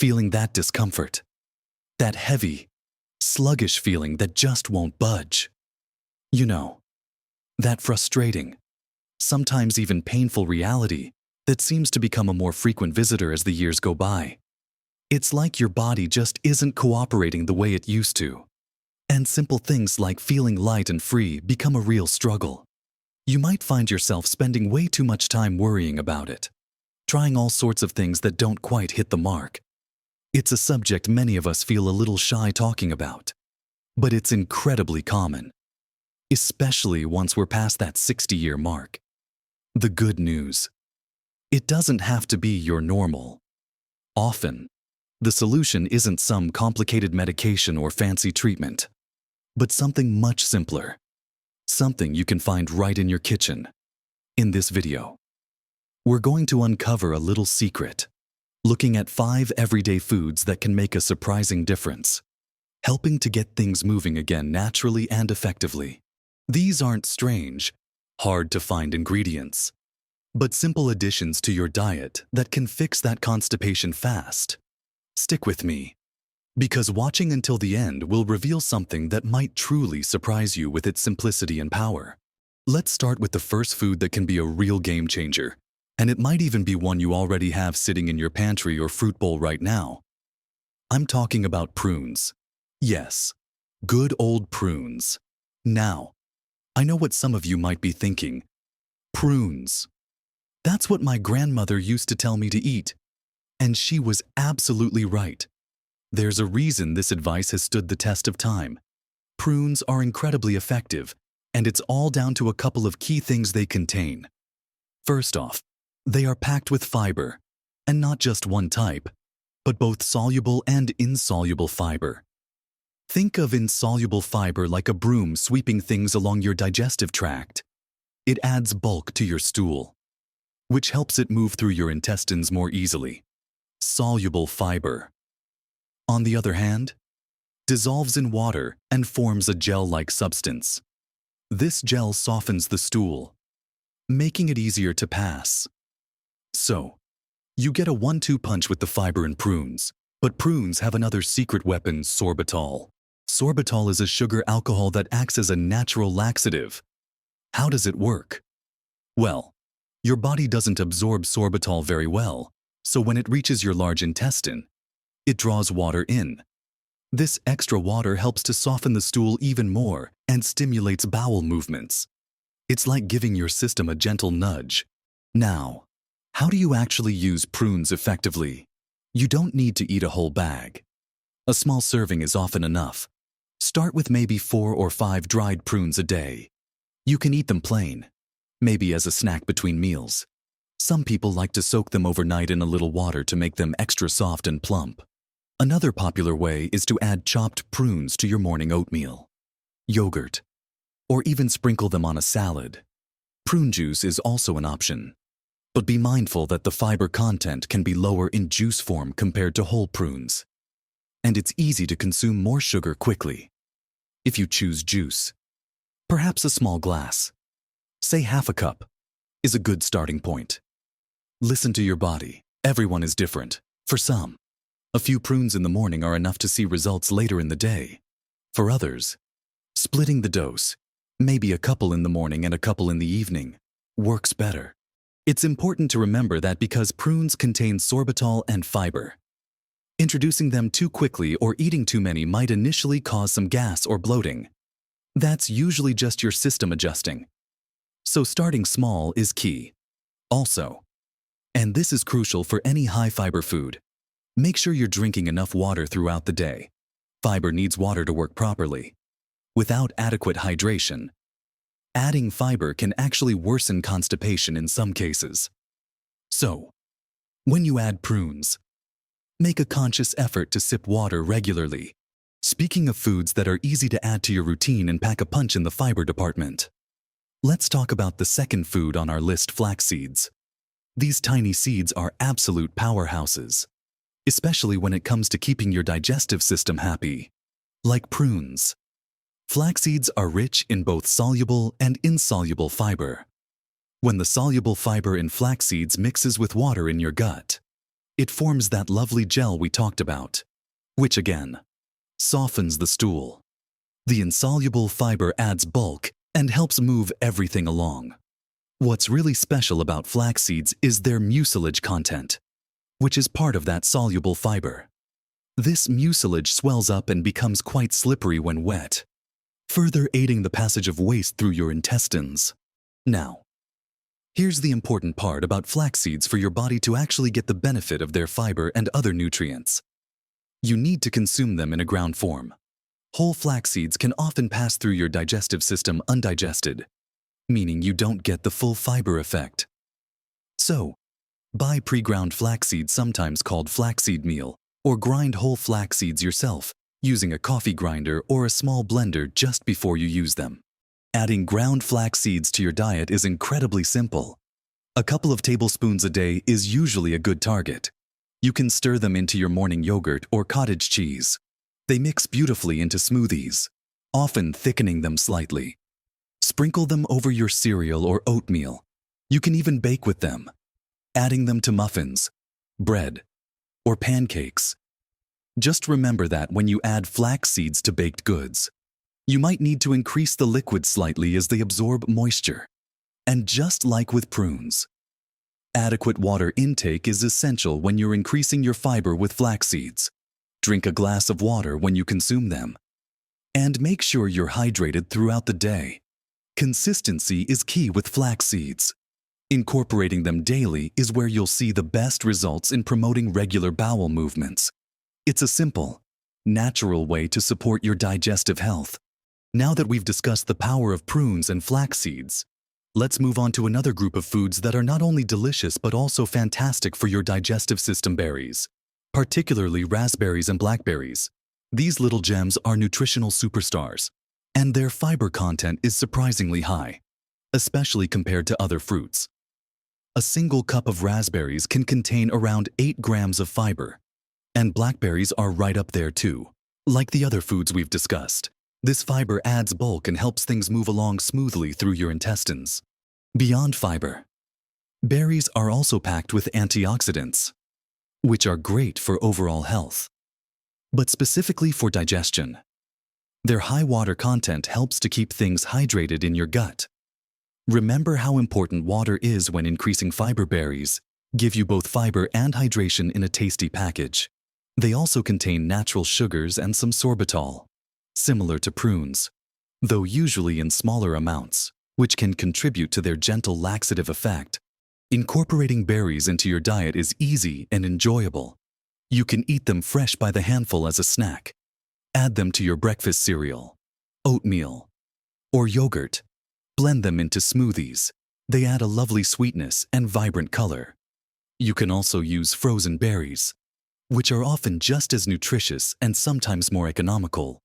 feeling that discomfort? That heavy, sluggish feeling that just won't budge? You know, that frustrating, sometimes even painful reality that seems to become a more frequent visitor as the years go by. It's like your body just isn't cooperating the way it used to. And simple things like feeling light and free become a real struggle. You might find yourself spending way too much time worrying about it, trying all sorts of things that don't quite hit the mark. It's a subject many of us feel a little shy talking about, but it's incredibly common, especially once we're past that 60-year mark. The good news: it doesn't have to be your normal. Often, the solution isn't some complicated medication or fancy treatment, but something much simpler, something you can find right in your kitchen. In this video, we're going to uncover a little secret, looking at 5 everyday foods that can make a surprising difference, helping to get things moving again naturally and effectively. These aren't strange, hard-to-find ingredients, but simple additions to your diet that can fix that constipation fast. Stick with me, because watching until the end will reveal something that might truly surprise you with its simplicity and power. Let's start with the first food that can be a real game changer, and it might even be one you already have sitting in your pantry or fruit bowl right now. I'm talking about prunes. Yes, good old prunes. Now, I know what some of you might be thinking. Prunes. That's what my grandmother used to tell me to eat. And she was absolutely right. There's a reason this advice has stood the test of time. Prunes are incredibly effective, and it's all down to a couple of key things they contain. First off, they are packed with fiber, and not just one type, but both soluble and insoluble fiber. Think of insoluble fiber like a broom sweeping things along your digestive tract. It adds bulk to your stool, which helps it move through your intestines more easily. Soluble fiber, on the other hand, dissolves in water and forms a gel-like substance. This gel softens the stool, making it easier to pass. So, you get a 1-2 punch with the fiber in prunes, but prunes have another secret weapon: sorbitol. Sorbitol is a sugar alcohol that acts as a natural laxative. How does it work? Well, your body doesn't absorb sorbitol very well, so when it reaches your large intestine, it draws water in. This extra water helps to soften the stool even more and stimulates bowel movements. It's like giving your system a gentle nudge. Now, how do you actually use prunes effectively? You don't need to eat a whole bag. A small serving is often enough. Start with maybe 4 or 5 dried prunes a day. You can eat them plain, maybe as a snack between meals. Some people like to soak them overnight in a little water to make them extra soft and plump. Another popular way is to add chopped prunes to your morning oatmeal, yogurt, or even sprinkle them on a salad. Prune juice is also an option, but be mindful that the fiber content can be lower in juice form compared to whole prunes, and it's easy to consume more sugar quickly. If you choose juice, perhaps a small glass, say half a cup, is a good starting point. Listen to your body. Everyone is different. For some, a few prunes in the morning are enough to see results later in the day. For others, splitting the dose, maybe a couple in the morning and a couple in the evening, works better. It's important to remember that because prunes contain sorbitol and fiber, introducing them too quickly or eating too many might initially cause some gas or bloating. That's usually just your system adjusting. So starting small is key. Also, and this is crucial for any high-fiber food, make sure you're drinking enough water throughout the day. Fiber needs water to work properly. Without adequate hydration, adding fiber can actually worsen constipation in some cases. So, when you add prunes, make a conscious effort to sip water regularly. Speaking of foods that are easy to add to your routine and pack a punch in the fiber department, let's talk about the second food on our list: flax seeds. These tiny seeds are absolute powerhouses, especially when it comes to keeping your digestive system happy. Like prunes, flax seeds are rich in both soluble and insoluble fiber. When the soluble fiber in flax seeds mixes with water in your gut, It forms that lovely gel we talked about, which again softens the stool. The insoluble fiber adds bulk and helps move everything along. What's really special about flax seeds is their mucilage content, which is part of that soluble fiber. This mucilage swells up and becomes quite slippery when wet, further aiding the passage of waste through your intestines. Now, here's the important part about flax seeds for your body to actually get the benefit of their fiber and other nutrients. You need to consume them in a ground form. Whole flax seeds can often pass through your digestive system undigested, meaning you don't get the full fiber effect. So, buy pre-ground flax seeds, sometimes called flaxseed meal, or grind whole flax seeds yourself using a coffee grinder or a small blender just before you use them. Adding ground flax seeds to your diet is incredibly simple. A couple of tablespoons a day is usually a good target. You can stir them into your morning yogurt or cottage cheese. They mix beautifully into smoothies, often thickening them slightly. Sprinkle them over your cereal or oatmeal. You can even bake with them, adding them to muffins, bread, or pancakes. Just remember that when you add flax seeds to baked goods, you might need to increase the liquid slightly as they absorb moisture. And just like with prunes, adequate water intake is essential when you're increasing your fiber with flax seeds. Drink a glass of water when you consume them. And make sure you're hydrated throughout the day. Consistency is key with flax seeds. Incorporating them daily is where you'll see the best results in promoting regular bowel movements. It's a simple, natural way to support your digestive health. Now that we've discussed the power of prunes and flax seeds, let's move on to another group of foods that are not only delicious but also fantastic for your digestive system: berries, particularly raspberries and blackberries. These little gems are nutritional superstars, and their fiber content is surprisingly high, especially compared to other fruits. A single cup of raspberries can contain around 8 grams of fiber, and blackberries are right up there too. Like the other foods we've discussed, this fiber adds bulk and helps things move along smoothly through your intestines. Beyond fiber, berries are also packed with antioxidants, which are great for overall health, but specifically for digestion. Their high water content helps to keep things hydrated in your gut. Remember how important water is when increasing fiber. Berries give you both fiber and hydration in a tasty package. They also contain natural sugars and some sorbitol, similar to prunes, though usually in smaller amounts, which can contribute to their gentle laxative effect. Incorporating berries into your diet is easy and enjoyable. You can eat them fresh by the handful as a snack. Add them to your breakfast cereal, oatmeal, or yogurt. Blend them into smoothies. They add a lovely sweetness and vibrant color. You can also use frozen berries, which are often just as nutritious and sometimes more economical.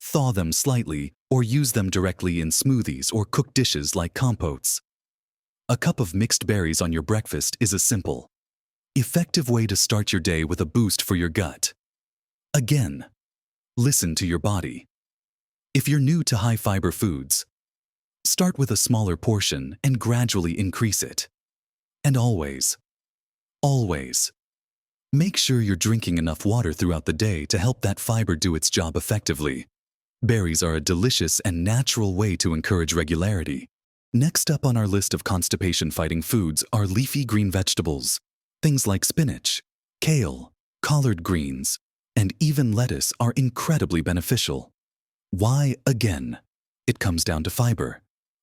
Thaw them slightly or use them directly in smoothies or cooked dishes like compotes. A cup of mixed berries on your breakfast is a simple, effective way to start your day with a boost for your gut. Again, listen to your body. If you're new to high-fiber foods, start with a smaller portion and gradually increase it. And always, make sure you're drinking enough water throughout the day to help that fiber do its job effectively. Berries are a delicious and natural way to encourage regularity. Next up on our list of constipation-fighting foods are leafy green vegetables. Things like spinach, kale, collard greens, and even lettuce are incredibly beneficial. Why? Again, it comes down to fiber.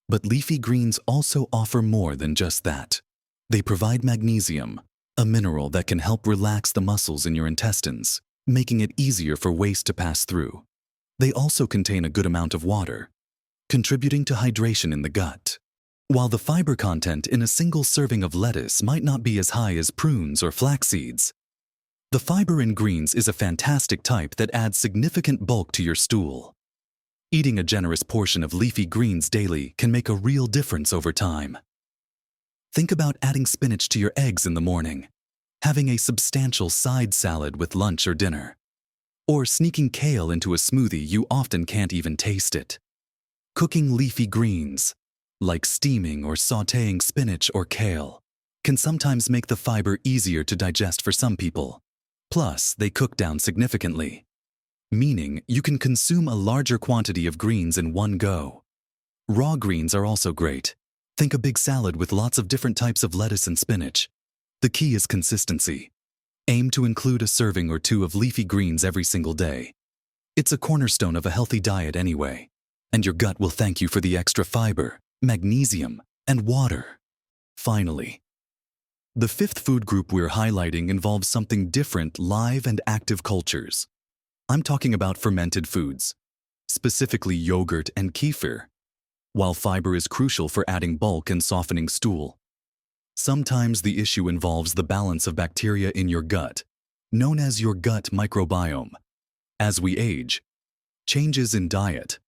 But leafy greens also offer more than just that. They provide magnesium, a mineral that can help relax the muscles in your intestines, making it easier for waste to pass through. They also contain a good amount of water, contributing to hydration in the gut. While the fiber content in a single serving of lettuce might not be as high as prunes or flax seeds, the fiber in greens is a fantastic type that adds significant bulk to your stool. Eating a generous portion of leafy greens daily can make a real difference over time. Think about adding spinach to your eggs in the morning, having a substantial side salad with lunch or dinner, or sneaking kale into a smoothie you often can't even taste it. Cooking leafy greens, like steaming or sautéing spinach or kale, can sometimes make the fiber easier to digest for some people. Plus, they cook down significantly, meaning you can consume a larger quantity of greens in one go. Raw greens are also great. Think a big salad with lots of different types of lettuce and spinach. The key is consistency. Aim to include a serving or two of leafy greens every single day. It's a cornerstone of a healthy diet anyway, and your gut will thank you for the extra fiber, magnesium, and water. Finally, the fifth food group we're highlighting involves something different: live and active cultures. I'm talking about fermented foods, specifically yogurt and kefir. While fiber is crucial for adding bulk and softening stool, sometimes the issue involves the balance of bacteria in your gut, known as your gut microbiome. As we age, changes in diet,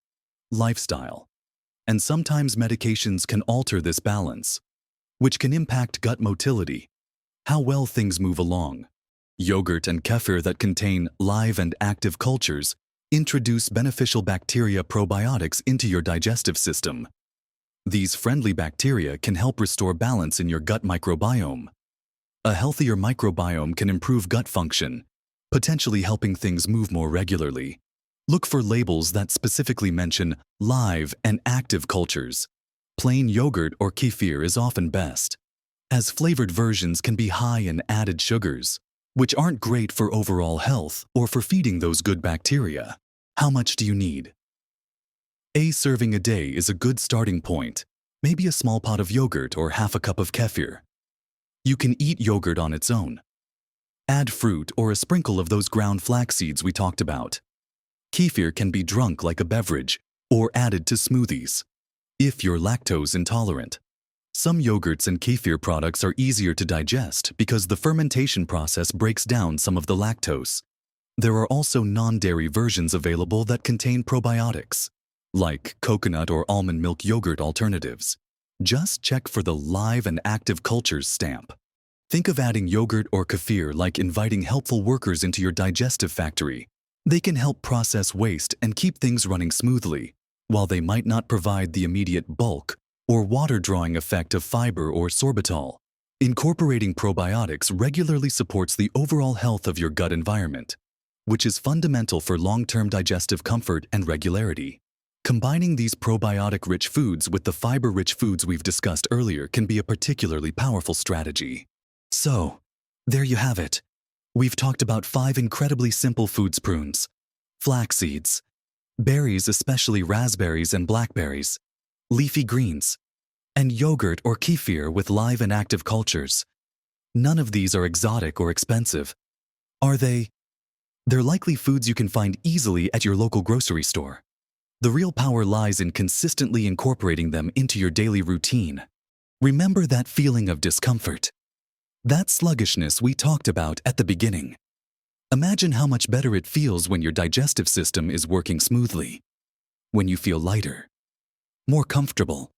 lifestyle, and sometimes medications can alter this balance, which can impact gut motility, how well things move along. Yogurt and kefir that contain live and active cultures introduce beneficial bacteria probiotics into your digestive system. These friendly bacteria can help restore balance in your gut microbiome. A healthier microbiome can improve gut function, potentially helping things move more regularly. Look for labels that specifically mention live and active cultures. Plain yogurt or kefir is often best, as flavored versions can be high in added sugars, which aren't great for overall health or for feeding those good bacteria. How much do you need? A serving a day is a good starting point, maybe a small pot of yogurt or half a cup of kefir. You can eat yogurt on its own. Add fruit or a sprinkle of those ground flax seeds we talked about. Kefir can be drunk like a beverage or added to smoothies. If you're lactose intolerant, some yogurts and kefir products are easier to digest because the fermentation process breaks down some of the lactose. There are also non-dairy versions available that contain probiotics, like coconut or almond milk yogurt alternatives. Just check for the live and active cultures stamp. Think of adding yogurt or kefir like inviting helpful workers into your digestive factory. They can help process waste and keep things running smoothly, while they might not provide the immediate bulk or water-drawing effect of fiber or sorbitol. Incorporating probiotics regularly supports the overall health of your gut environment, which is fundamental for long-term digestive comfort and regularity. Combining these probiotic-rich foods with the fiber-rich foods we've discussed earlier can be a particularly powerful strategy. So, there you have it. We've talked about 5 incredibly simple foods: prunes, flax seeds, berries, especially raspberries and blackberries, leafy greens, and yogurt or kefir with live and active cultures. None of these are exotic or expensive, are they? They're likely foods you can find easily at your local grocery store. The real power lies in consistently incorporating them into your daily routine. Remember that feeling of discomfort, that sluggishness we talked about at the beginning. Imagine how much better it feels when your digestive system is working smoothly, when you feel lighter, more comfortable,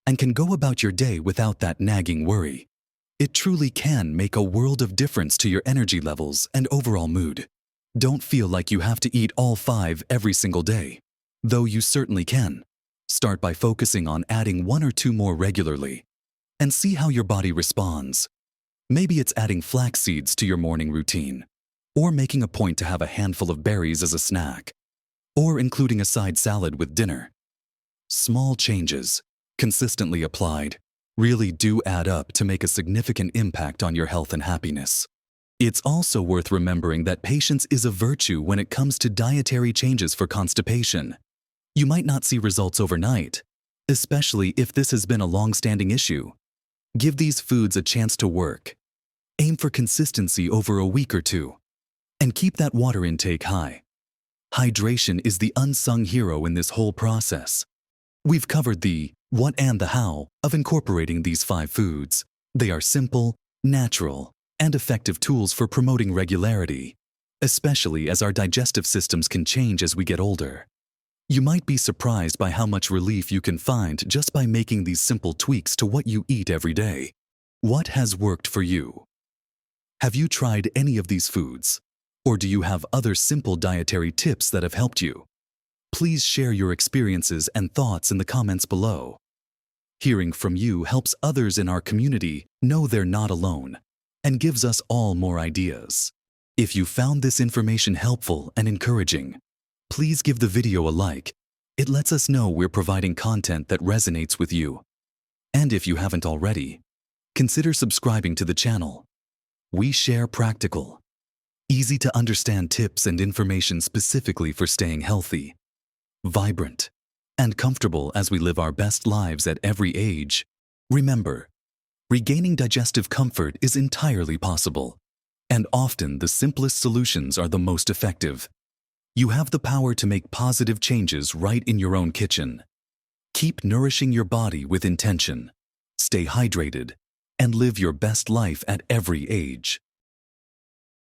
and can go about your day without that nagging worry. It truly can make a world of difference to your energy levels and overall mood. Don't feel like you have to eat all 5 every single day, though you certainly can. Start by focusing on adding 1 or 2 more regularly, and see how your body responds. Maybe it's adding flax seeds to your morning routine, or making a point to have a handful of berries as a snack, or including a side salad with dinner. Small changes, consistently applied, really do add up to make a significant impact on your health and happiness. It's also worth remembering that patience is a virtue when it comes to dietary changes for constipation. You might not see results overnight, especially if this has been a long-standing issue. Give these foods a chance to work. Aim for consistency over a week or 2, and keep that water intake high. Hydration is the unsung hero in this whole process. We've covered the what and the how of incorporating these 5 foods. They are simple, natural, and effective tools for promoting regularity, especially as our digestive systems can change as we get older. You might be surprised by how much relief you can find just by making these simple tweaks to what you eat every day. What has worked for you? Have you tried any of these foods? Or do you have other simple dietary tips that have helped you? Please share your experiences and thoughts in the comments below. Hearing from you helps others in our community know they're not alone and gives us all more ideas. If you found this information helpful and encouraging, please give the video a like. It lets us know we're providing content that resonates with you. And if you haven't already, consider subscribing to the channel. We share practical, easy to understand tips and information specifically for staying healthy, vibrant, and comfortable as we live our best lives at every age. Remember, regaining digestive comfort is entirely possible, and often the simplest solutions are the most effective. You have the power to make positive changes right in your own kitchen. Keep nourishing your body with intention, stay hydrated, and live your best life at every age.